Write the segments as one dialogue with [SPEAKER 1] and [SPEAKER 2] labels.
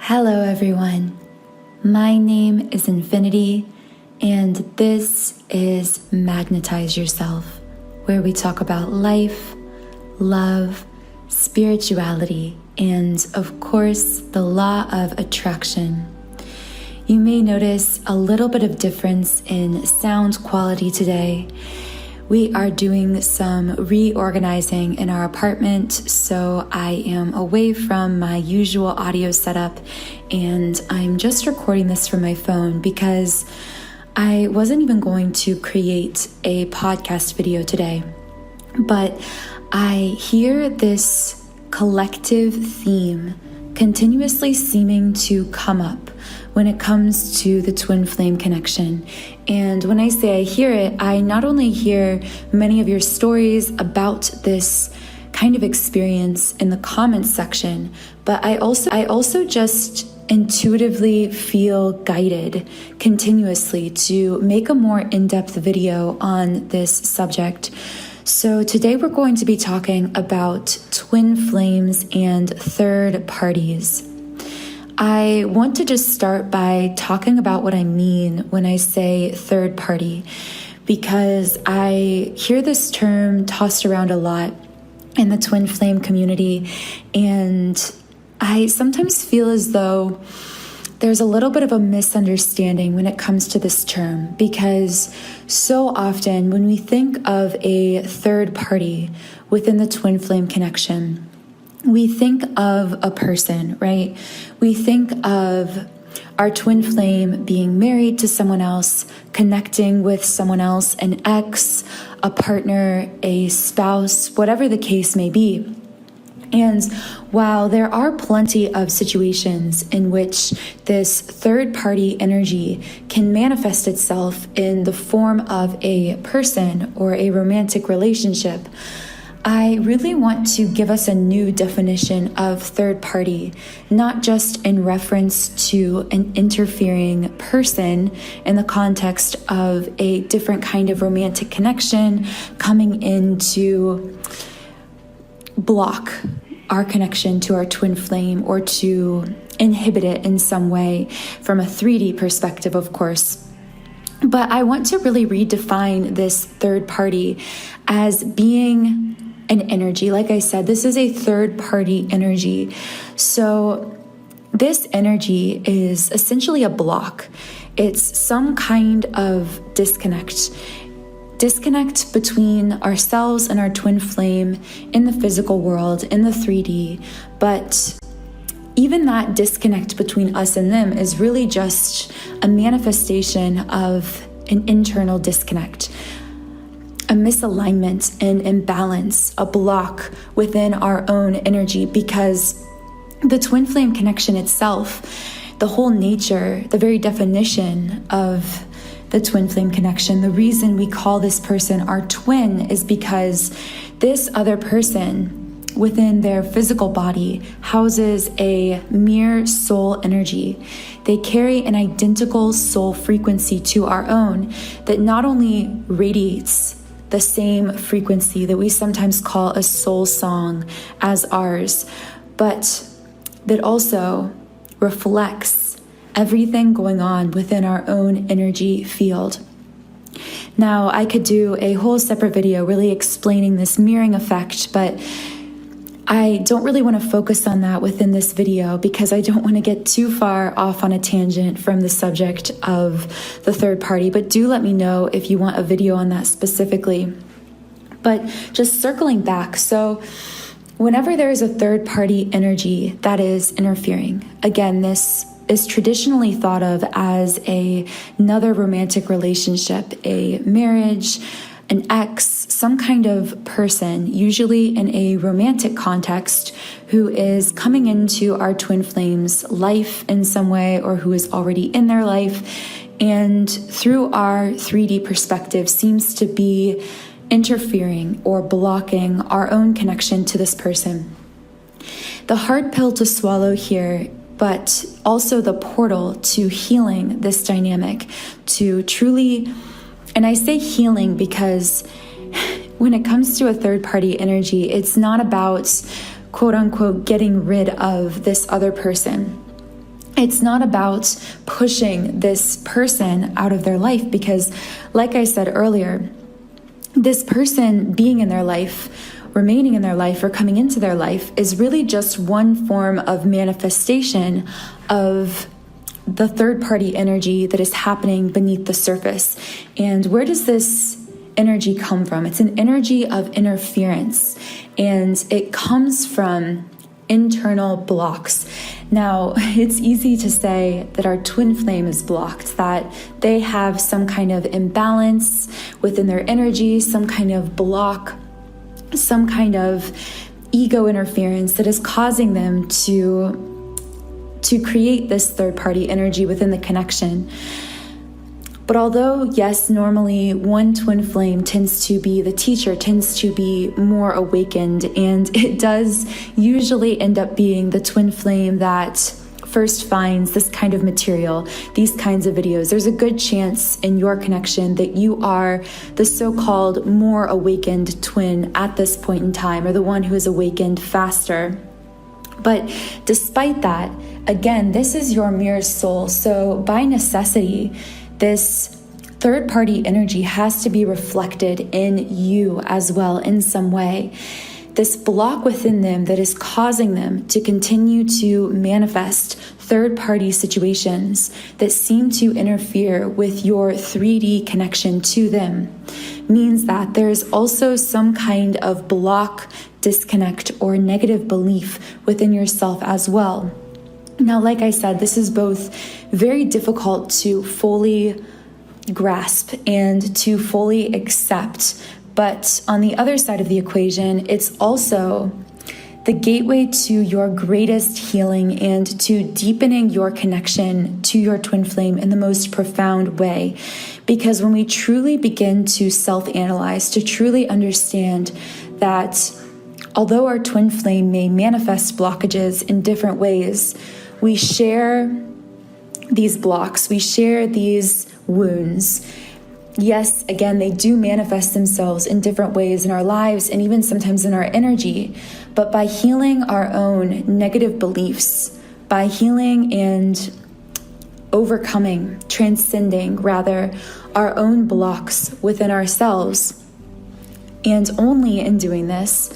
[SPEAKER 1] Hello everyone, my name is Infinity and this is Magnetize Yourself, where we talk about life, love, spirituality, and of course the law of attraction. You may notice a little bit of difference in sound quality today. We are doing some reorganizing in our apartment, so I am away from my usual audio setup and I'm just recording this from my phone because I wasn't even going to create a podcast video today. But I hear this collective theme continuously seeming to come up when it comes to the twin flame connection. And when I say I hear it, I not only hear many of your stories about this kind of experience in the comments section, but I also just intuitively feel guided continuously to make a more in-depth video on this subject. So today we're going to be talking about twin flames and third parties. I want to just start by talking about what I mean when I say third party, because I hear this term tossed around a lot in the twin flame community, and I sometimes feel as though there's a little bit of a misunderstanding when it comes to this term, because so often when we think of a third party within the twin flame connection, we think of a person, right? We think of our twin flame being married to someone else, connecting with someone else, an ex, a partner, a spouse, whatever the case may be. And while there are plenty of situations in which this third party energy can manifest itself in the form of a person or a romantic relationship, I really want to give us a new definition of third party, not just in reference to an interfering person in the context of a different kind of romantic connection coming in to block our connection to our twin flame or to inhibit it in some way from a 3D perspective, of course. But I want to really redefine this third party as being an energy. Like I said, this is a third party energy. So this energy is essentially a block. It's some kind of disconnect between ourselves and our twin flame in the physical world, in the 3D. But even that disconnect between us and them is really just a manifestation of an internal disconnect, a misalignment, an imbalance, a block within our own energy, because the twin flame connection itself, the whole nature, the very definition of the twin flame connection, the reason we call this person our twin is because this other person within their physical body houses a mere soul energy. They carry an identical soul frequency to our own that not only radiates the same frequency that we sometimes call a soul song as ours, but that also reflects everything going on within our own energy field. Now, I could do a whole separate video really explaining this mirroring effect, but I don't really want to focus on that within this video because I don't want to get too far off on a tangent from the subject of the third party, but do let me know if you want a video on that specifically. But just circling back, so whenever there is a third party energy that is interfering, again, this is traditionally thought of as another romantic relationship, a marriage, an ex, some kind of person, usually in a romantic context, who is coming into our twin flames' life in some way or who is already in their life, and through our 3D perspective seems to be interfering or blocking our own connection to this person. The hard pill to swallow here, but also the portal to healing this dynamic, to truly, and I say healing because when it comes to a third party energy, it's not about quote unquote getting rid of this other person. It's not about pushing this person out of their life because, like I said earlier, this person being in their life, remaining in their life, or coming into their life is really just one form of manifestation of the third-party energy that is happening beneath the surface. And where does this energy come from? It's an energy of interference, and it comes from internal blocks. Now, it's easy to say that our twin flame is blocked, that they have some kind of imbalance within their energy, some kind of block, some kind of ego interference that is causing them to create this third-party energy within the connection. But although, yes, normally one twin flame tends to be the teacher, tends to be more awakened, and it does usually end up being the twin flame that first finds this kind of material, these kinds of videos. There's a good chance in your connection that you are the so-called more awakened twin at this point in time, or the one who is awakened faster. But despite that, again, this is your mirror soul. So by necessity, this third-party energy has to be reflected in you as well in some way. This block within them that is causing them to continue to manifest third-party situations that seem to interfere with your 3D connection to them means that there's also some kind of block, disconnect, or negative belief within yourself as well. Now, like I said, this is both very difficult to fully grasp and to fully accept. But on the other side of the equation, it's also the gateway to your greatest healing and to deepening your connection to your twin flame in the most profound way. Because when we truly begin to self-analyze, to truly understand that although our twin flame may manifest blockages in different ways, we share these blocks, we share these wounds. Yes, again, they do manifest themselves in different ways in our lives and even sometimes in our energy. But by healing our own negative beliefs, by healing and overcoming, transcending rather, our own blocks within ourselves, and only in doing this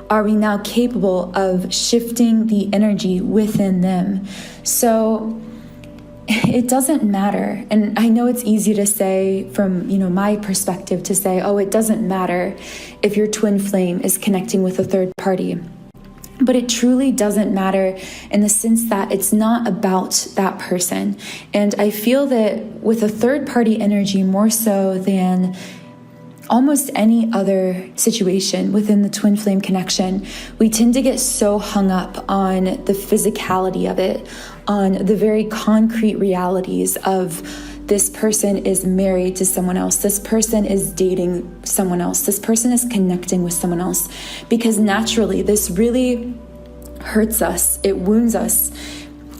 [SPEAKER 1] are we now capable of shifting the energy within them. So it doesn't matter. And I know it's easy to say from, my perspective to say, oh, it doesn't matter if your twin flame is connecting with a third party. But it truly doesn't matter in the sense that it's not about that person. And I feel that with a third party energy more so than almost any other situation within the twin flame connection, we tend to get so hung up on the physicality of it, on the very concrete realities of this person is married to someone else, this person is dating someone else, this person is connecting with someone else, because naturally this really hurts us, it wounds us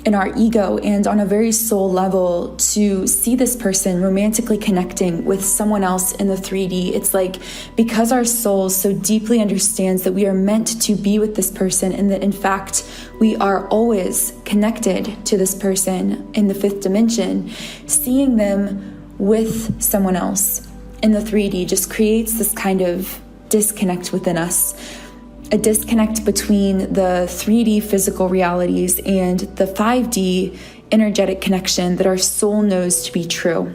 [SPEAKER 1] in our ego and on a very soul level to see this person romantically connecting with someone else in the 3D. It's like, because our soul so deeply understands that we are meant to be with this person and that in fact we are always connected to this person in the 5th dimension, seeing them with someone else in the 3D just creates this kind of disconnect within us. A disconnect between the 3D physical realities and the 5D energetic connection that our soul knows to be true.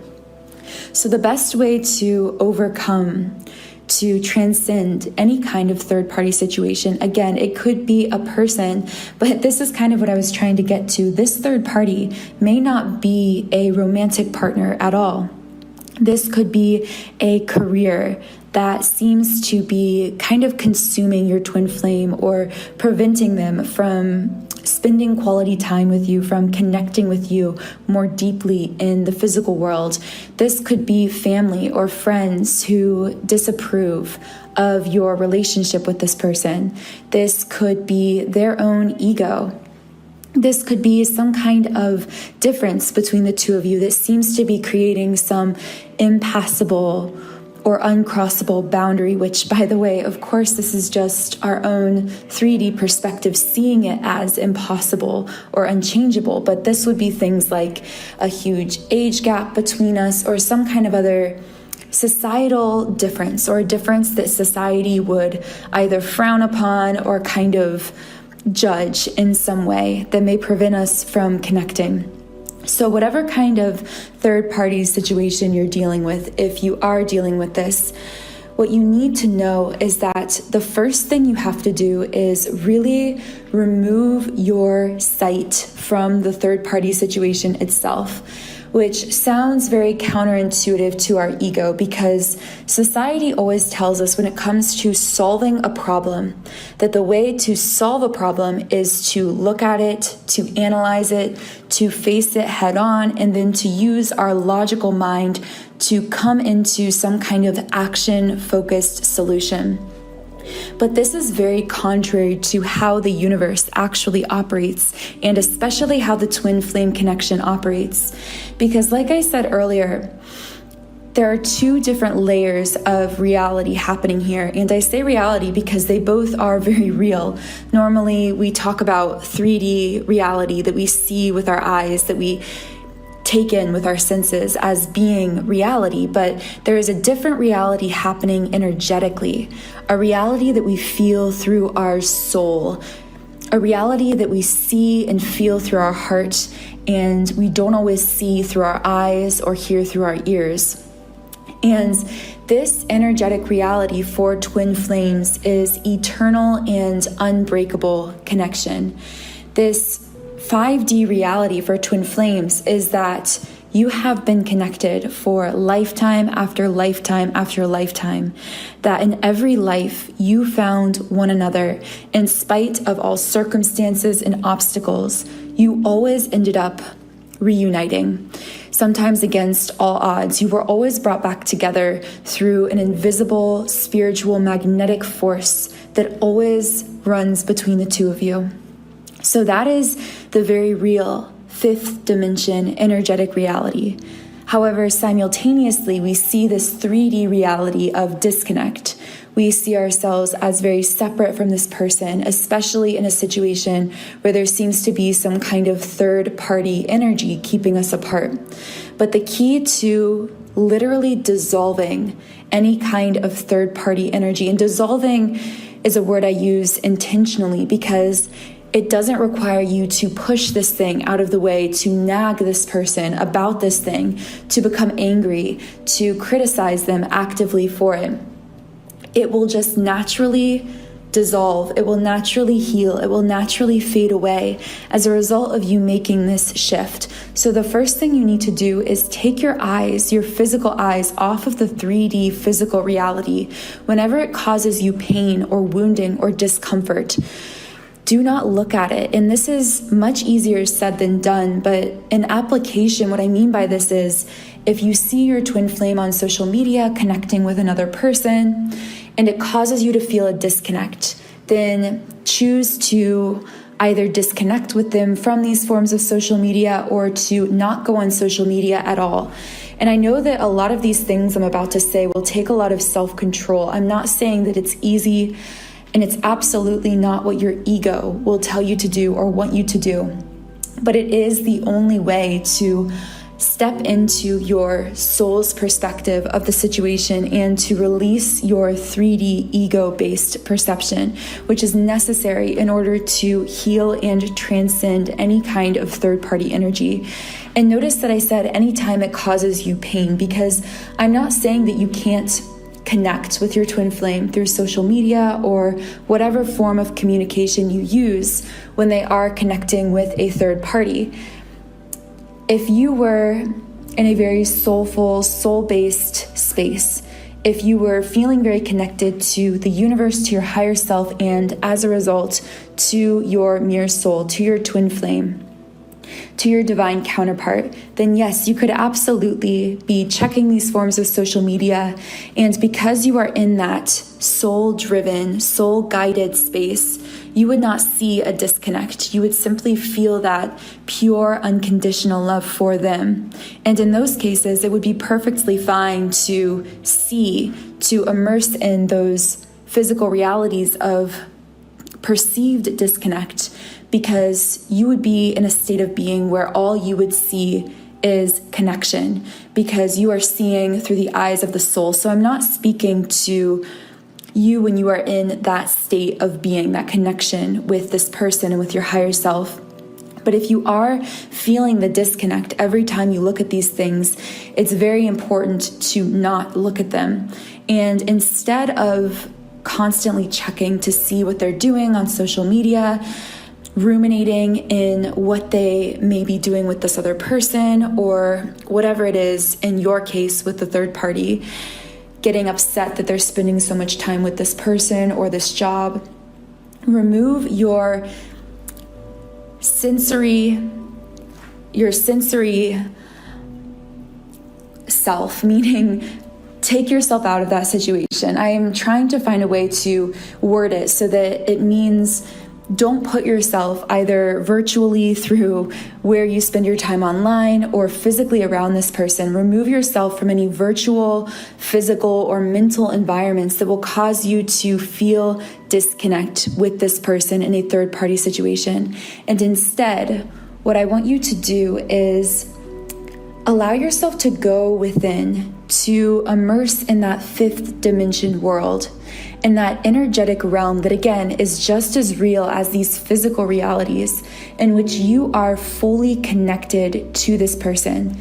[SPEAKER 1] So the best way to overcome, to transcend any kind of third-party situation, again, it could be a person, but this is kind of what I was trying to get to. This third party may not be a romantic partner at all. This could be a career that seems to be kind of consuming your twin flame or preventing them from spending quality time with you, from connecting with you more deeply in the physical world. This could be family or friends who disapprove of your relationship with this person. This could be their own ego. This could be some kind of difference between the two of you that seems to be creating some impassable or uncrossable boundary, which, by the way, of course, this is just our own 3D perspective, seeing it as impossible or unchangeable. But this would be things like a huge age gap between us, or some kind of other societal difference, or a difference that society would either frown upon or kind of judge in some way that may prevent us from connecting. So whatever kind of third-party situation you're dealing with, if you are dealing with this, what you need to know is that the first thing you have to do is really remove your sight from the third-party situation itself, which sounds very counterintuitive to our ego, because society always tells us when it comes to solving a problem that the way to solve a problem is to look at it, to analyze it, to face it head on, and then to use our logical mind to come into some kind of action-focused solution. But this is very contrary to how the universe actually operates, and especially how the twin flame connection operates. Because like I said earlier, there are two different layers of reality happening here. And I say reality because they both are very real. Normally, we talk about 3D reality that we see with our eyes, that we take in with our senses as being reality, but there is a different reality happening energetically, a reality that we feel through our soul, a reality that we see and feel through our heart, and we don't always see through our eyes or hear through our ears. And this energetic reality for twin flames is eternal and unbreakable connection. This 5D reality for twin flames is that you have been connected for lifetime after lifetime after lifetime, that in every life you found one another. In spite of all circumstances and obstacles, you always ended up reuniting. Sometimes against all odds, you were always brought back together through an invisible, spiritual, magnetic force that always runs between the two of you. So that is the very real fifth dimension energetic reality. However, simultaneously, we see this 3D reality of disconnect. We see ourselves as very separate from this person, especially in a situation where there seems to be some kind of third-party energy keeping us apart. But the key to literally dissolving any kind of third-party energy, and dissolving is a word I use intentionally because it doesn't require you to push this thing out of the way, to nag this person about this thing, to become angry, to criticize them actively for it. It will just naturally dissolve. It will naturally heal. It will naturally fade away as a result of you making this shift. So the first thing you need to do is take your eyes, your physical eyes, off of the 3D physical reality whenever it causes you pain or wounding or discomfort. Do not look at it. And this is much easier said than done, but in application, what I mean by this is if you see your twin flame on social media connecting with another person and it causes you to feel a disconnect, then choose to either disconnect with them from these forms of social media or to not go on social media at all. And I know that a lot of these things I'm about to say will take a lot of self-control. I'm not saying that it's easy, and it's absolutely not what your ego will tell you to do or want you to do. But it is the only way to step into your soul's perspective of the situation and to release your 3D ego-based perception, which is necessary in order to heal and transcend any kind of third-party energy. And notice that I said anytime it causes you pain, because I'm not saying that you can't connect with your twin flame through social media or whatever form of communication you use when they are connecting with a third party. If you were in a very soulful, soul-based space, if you were feeling very connected to the universe, to your higher self, and as a result, to your mirror soul, to your twin flame, to your divine counterpart, then yes, you could absolutely be checking these forms of social media. And because you are in that soul-driven, soul-guided space, you would not see a disconnect. You would simply feel that pure, unconditional love for them. And in those cases, it would be perfectly fine to immerse in those physical realities of perceived disconnect, because you would be in a state of being where all you would see is connection, because you are seeing through the eyes of the soul. So I'm not speaking to you when you are in that state of being, that connection with this person and with your higher self. But if you are feeling the disconnect every time you look at these things, it's very important to not look at them. And instead of constantly checking to see what they're doing on social media, ruminating in what they may be doing with this other person, or whatever it is in your case with the third party, getting upset that they're spending so much time with this person or this job, remove your sensory self, meaning take yourself out of that situation. I am trying to find a way to word it so that it means don't put yourself either virtually through where you spend your time online or physically around this person. Remove yourself from any virtual, physical, or mental environments that will cause you to feel disconnect with this person in a third-party situation. And instead, what I want you to do is allow yourself to go within, to immerse in that fifth dimension world, in that energetic realm that, again, is just as real as these physical realities, in which you are fully connected to this person.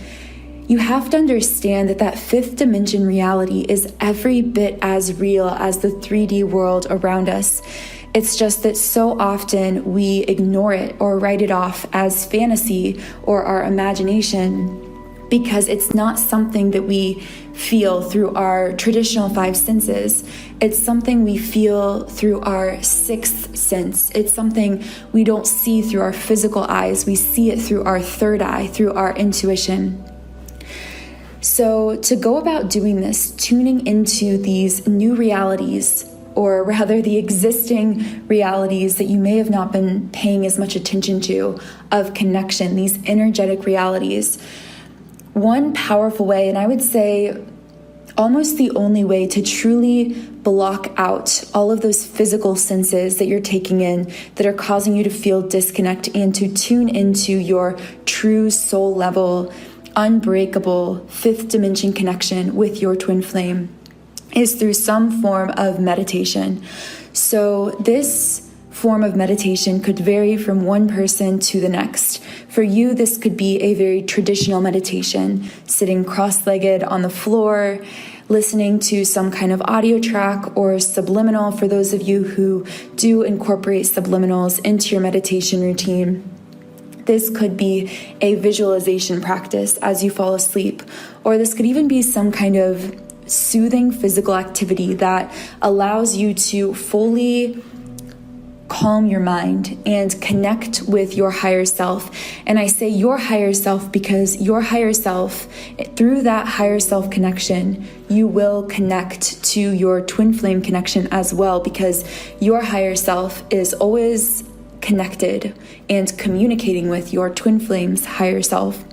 [SPEAKER 1] You have to understand that that fifth dimension reality is every bit as real as the 3D world around us. It's just that so often we ignore it or write it off as fantasy or our imagination, because it's not something that we feel through our traditional five senses. It's something we feel through our sixth sense. It's something we don't see through our physical eyes. We see it through our third eye, through our intuition. So to go about doing this, tuning into these new realities, or rather the existing realities that you may have not been paying as much attention to, of connection, these energetic realities, one powerful way, and I would say almost the only way to truly block out all of those physical senses that you're taking in that are causing you to feel disconnect, and to tune into your true soul level, unbreakable fifth dimension connection with your twin flame, is through some form of meditation. So this form of meditation could vary from one person to the next. For you, this could be a very traditional meditation, sitting cross-legged on the floor, listening to some kind of audio track, or subliminal for those of you who do incorporate subliminals into your meditation routine. This could be a visualization practice as you fall asleep, or this could even be some kind of soothing physical activity that allows you to fully calm your mind and connect with your higher self. And I say your higher self because your higher self, through that higher self connection, you will connect to your twin flame connection as well, because your higher self is always connected and communicating with your twin flame's higher self.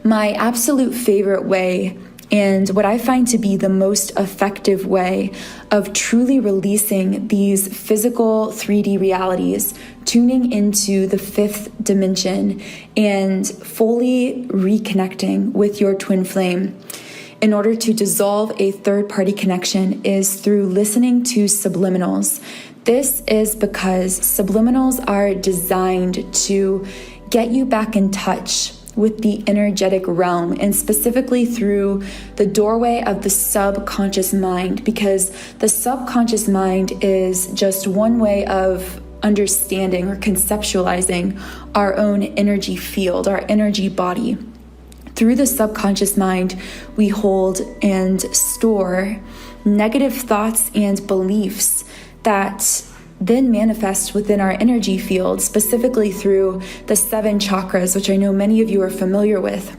[SPEAKER 1] My absolute favorite way, and what I find to be the most effective way of truly releasing these physical 3D realities, tuning into the fifth dimension and fully reconnecting with your twin flame in order to dissolve a third-party connection, is through listening to subliminals. This is because subliminals are designed to get you back in touch with the energetic realm, and specifically through the doorway of the subconscious mind, because the subconscious mind is just one way of understanding or conceptualizing our own energy field, our energy body. Through the subconscious mind, we hold and store negative thoughts and beliefs that then manifest within our energy field, specifically through the 7 chakras, which I know many of you are familiar with.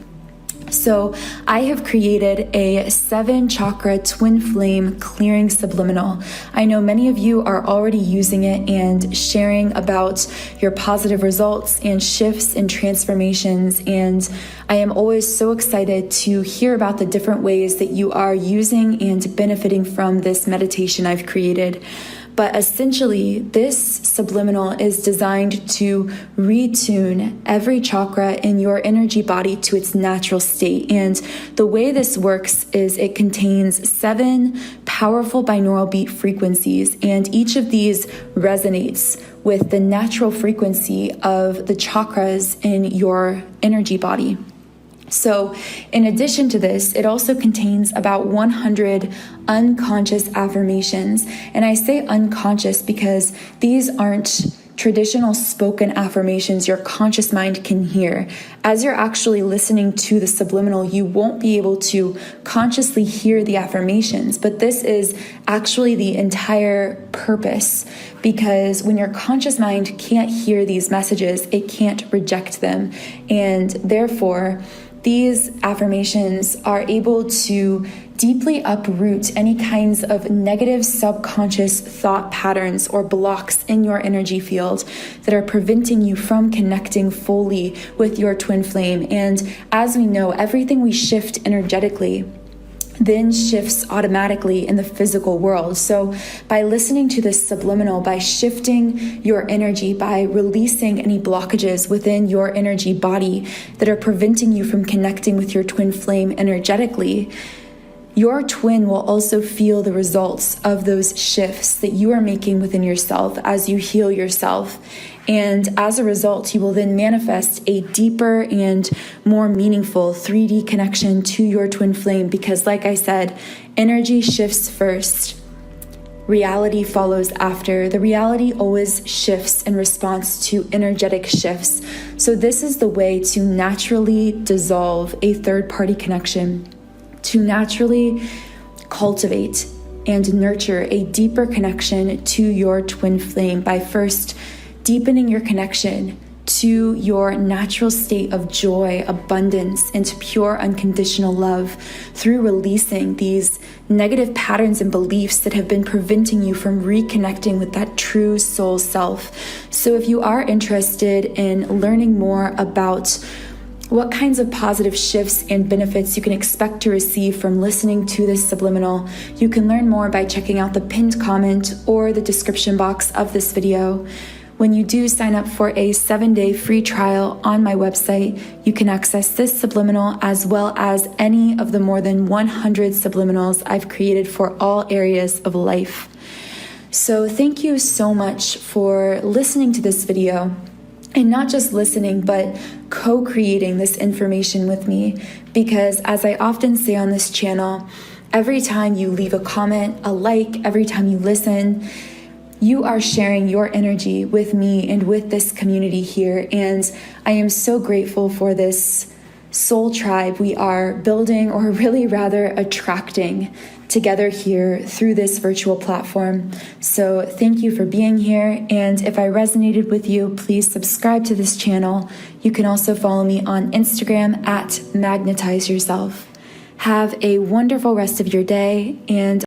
[SPEAKER 1] So I have created a 7-chakra twin flame clearing subliminal. I know many of you are already using it and sharing about your positive results and shifts and transformations. And I am always so excited to hear about the different ways that you are using and benefiting from this meditation I've created. But essentially, this subliminal is designed to retune every chakra in your energy body to its natural state. And the way this works is it contains 7 powerful binaural beat frequencies, and each of these resonates with the natural frequency of the chakras in your energy body. So in addition to this, it also contains about 100 unconscious affirmations. And I say unconscious because these aren't traditional spoken affirmations your conscious mind can hear. As you're actually listening to the subliminal, you won't be able to consciously hear the affirmations, but this is actually the entire purpose, because when your conscious mind can't hear these messages, it can't reject them. And therefore, these affirmations are able to deeply uproot any kinds of negative subconscious thought patterns or blocks in your energy field that are preventing you from connecting fully with your twin flame. And as we know, everything we shift energetically then shifts automatically in the physical world. So by listening to this subliminal, by shifting your energy, by releasing any blockages within your energy body that are preventing you from connecting with your twin flame energetically, your twin will also feel the results of those shifts that you are making within yourself as you heal yourself. And as a result, you will then manifest a deeper and more meaningful 3D connection to your twin flame, because like I said, energy shifts first. Reality follows after. The reality always shifts in response to energetic shifts. So this is the way to naturally dissolve a third-party connection, to naturally cultivate and nurture a deeper connection to your twin flame by first deepening your connection to your natural state of joy, abundance, and pure unconditional love through releasing these negative patterns and beliefs that have been preventing you from reconnecting with that true soul self. So if you are interested in learning more about what kinds of positive shifts and benefits you can expect to receive from listening to this subliminal, you can learn more by checking out the pinned comment or the description box of this video. When you do sign up for a 7-day free trial on my website, you can access this subliminal as well as any of the more than 100 subliminals I've created for all areas of life. So thank you so much for listening to this video, and not just listening, but co-creating this information with me, because as I often say on this channel, every time you leave a comment, a like, every time you listen, you are sharing your energy with me and with this community here. And I am so grateful for this soul tribe we are building, or really rather attracting together here through this virtual platform. So thank you for being here. And if I resonated with you, please subscribe to this channel. You can also follow me on Instagram at Magnetize Yourself. Have a wonderful rest of your day, and